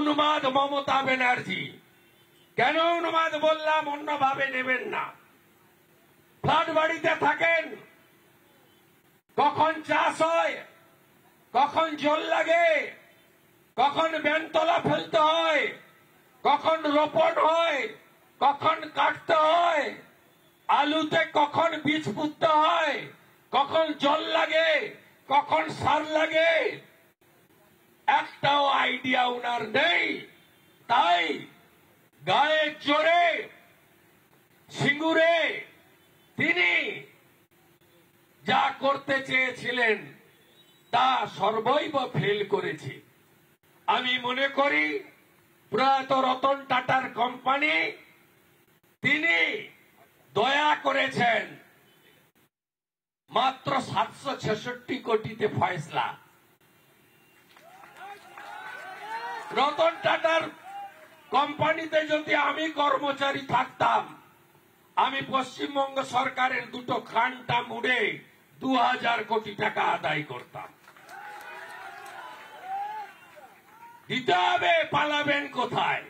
উন্মাদ মমতা ব্যানার্জি। কেন উন্মাদ বললাম, অন্যভাবে নেবেন না। ফ্ল্যাট বাড়িতে থাকেন, কখন চাষ হয়, কখন জল লাগে, কখন বেনতলা ফেলতে হয়, কখন রোপণ হয়, কখন কাটতে হয়, আলুতে কখন বীজ পুঁততে হয়, কখন জল লাগে, কখন সার লাগে, একটাও আইডিয়া উনার নেই। তাই গায়ের জোরে সিঙ্গুরে তিনি যা করতে চেয়েছিলেন তা সর্বৈব ফেল করেছে। আমি মনে করি প্রয়াত রতন টাটার কোম্পানি তিনি দয়া করেছেন মাত্র 766 কোটিতে ফয়সলা। রতন টাটার কোম্পানিতে যদি আমি কর্মচারী থাকতাম, আমি পশ্চিমবঙ্গ সরকারের দুটো খানটা মুড়ে 2000 কোটি টাকা আদায় করতাম। দিতে হবে, পালাবেন কোথায়?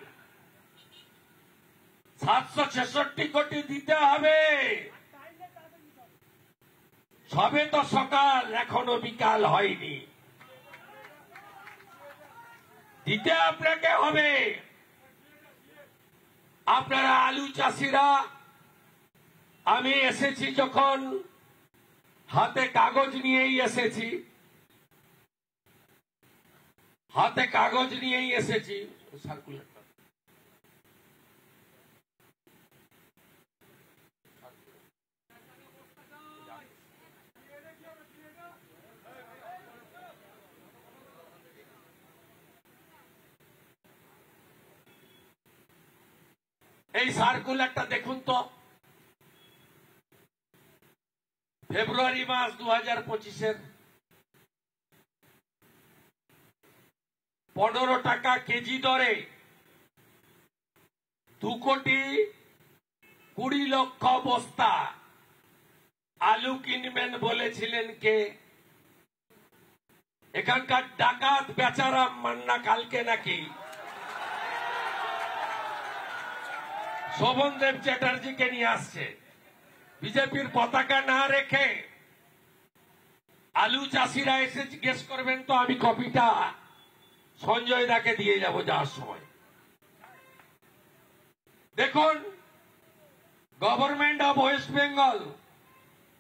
766 কোটি দিতে হবে। সবে তো সকাল, এখনো বিকাল হয়নি। দিতে আপনাকে হবে। আপনারা আলু চাষিরা, আমি এসেছি যখন হাতে কাগজ নিয়েই এসেছি, হাতে কাগজ নিয়েই এসেছি। সার্কুলার এই সার্কুলারটা দেখুন তো। ফেব্রুয়ারি মাস 2025-এর 15 টাকা কেজি দরে 2,20,00,000 বস্তা আলু কিনবেন বলেছিলেন কে? এখানকার ডাকাত বেচারাম মান্না কালকে নাকি শোভনদেব চ্যাটার্জিকে নিয়ে আসছে। বিজেপির পতাকা না রেখে আলু চাষিরা এসে জিজ্ঞেস করবেন তো আমি কপিটা সঞ্জয় দাকে দিয়ে যাব যাওয়ার সময়। দেখুন, government of West Bengal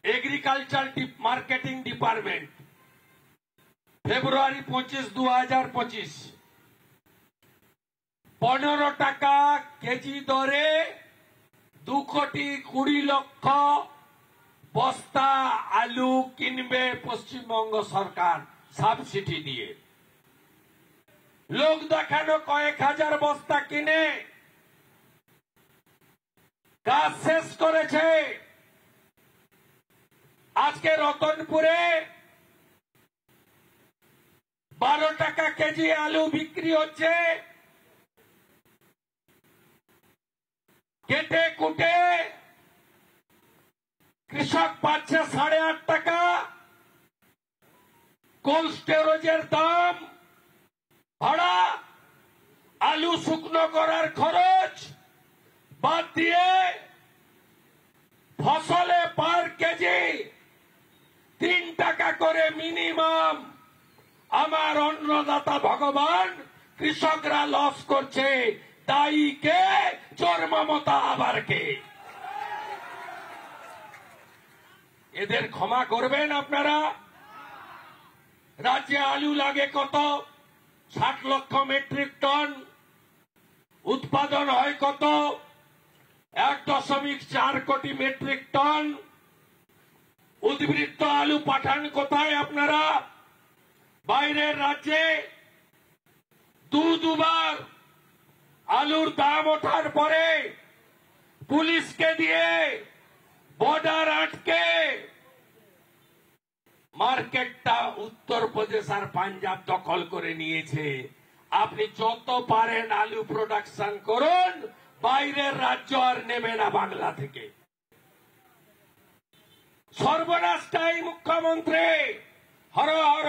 agriculture marketing department ফেব্রুয়ারি 25, 2025 15 টাকা কেজি দরে 2,20,00,000 বস্তা আলু কিনবে পশ্চিমবঙ্গ সরকার সাবসিডি দিয়ে। লোক দেখানো কয়েক হাজার বস্তা কিনে কাজ শেষ করেছে। আজকে রতনপুরে 12 টাকা কেজি আলু বিক্রি হচ্ছে। কেটে কুটে কৃষক পাচ্ছে 8.5 টাকা। কোল্ড স্টোরেজের দাম, ভাড়া, আলু শুকনো করার খরচ বাদ দিয়ে ফসলে পার কেজি 3 টাকা করে মিনিমাম আমার অন্নদাতা ভগবান কৃষকরা লস করছে। দায়ী কে? চোর মমতা আবার কে? এদের ক্ষমা করবেন আপনারা? রাজ্যে আলু লাগে কত? 60 লক্ষ মেট্রিক টন। উৎপাদন হয় কত? 1.4 কোটি মেট্রিক টন। উদ্বৃত্ত আলু পাঠান কোথায় আপনারা? বাইরের রাজ্যে। দুবার আলুর দাম ওঠার পরে পুলিশকে দিয়ে বর্ডার আটকে মার্কেটটা উত্তরপ্রদেশ আর পাঞ্জাব দখল করে নিয়েছে। আপনি যত পারেন আলু প্রোডাকশন করুন, বাইরের রাজ্য আর নেবে না বাংলা থেকে। সর্বনাশটাই মুখ্যমন্ত্রী। হর হর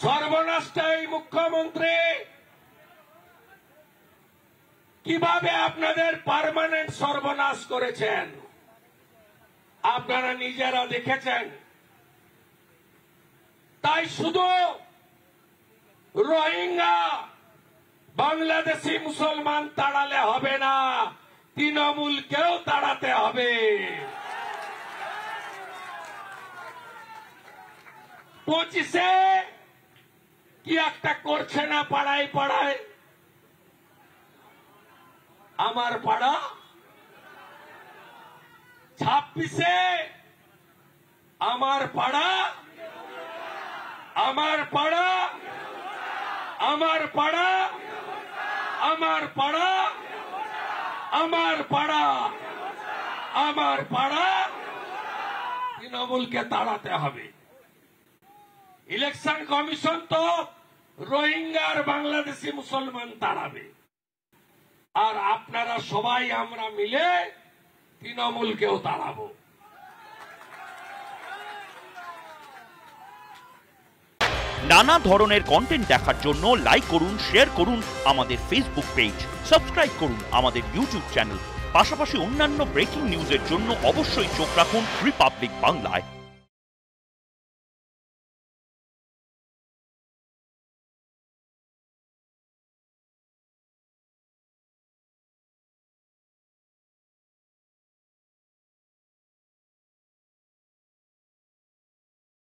সর্বনাশটা এই মুখ্যমন্ত্রী কিভাবে আপনাদের পার্মানেন্ট সর্বনাশ করেছেন আপনারা নিজেরা দেখেছেন। তাই শুধু রোহিঙ্গা বাংলাদেশি মুসলমান তাড়ালে হবে না, তৃণমূলকেও তাড়াতে হবে। 25-এ কি একটা করছে না পাড়ায় পাড়ায়, আমার পাড়া। 26-এ আমার পাড়া, আমার পাড়া, আমার পাড়া, আমার পাড়া, আমার পাড়া, আমার পাড়া, তৃণমূলকে তাড়াতে হবে। ইলেকশন কমিশন তো রোহিঙ্গা আর বাংলাদেশি মুসলমান তাড়াবে, আর আপনারা সবাই আমরা মিলে তৃণমূলকেও তাড়াবো। নানা ধরনের কন্টেন্ট দেখার জন্য লাইক করুন, শেয়ার করুন আমাদের ফেসবুক পেজ, সাবস্ক্রাইব করুন আমাদের ইউটিউব চ্যানেল। পাশাপাশি অন্যান্য ব্রেকিং নিউজের জন্য অবশ্যই চোখ রাখুন রিপাবলিক বাংলায়।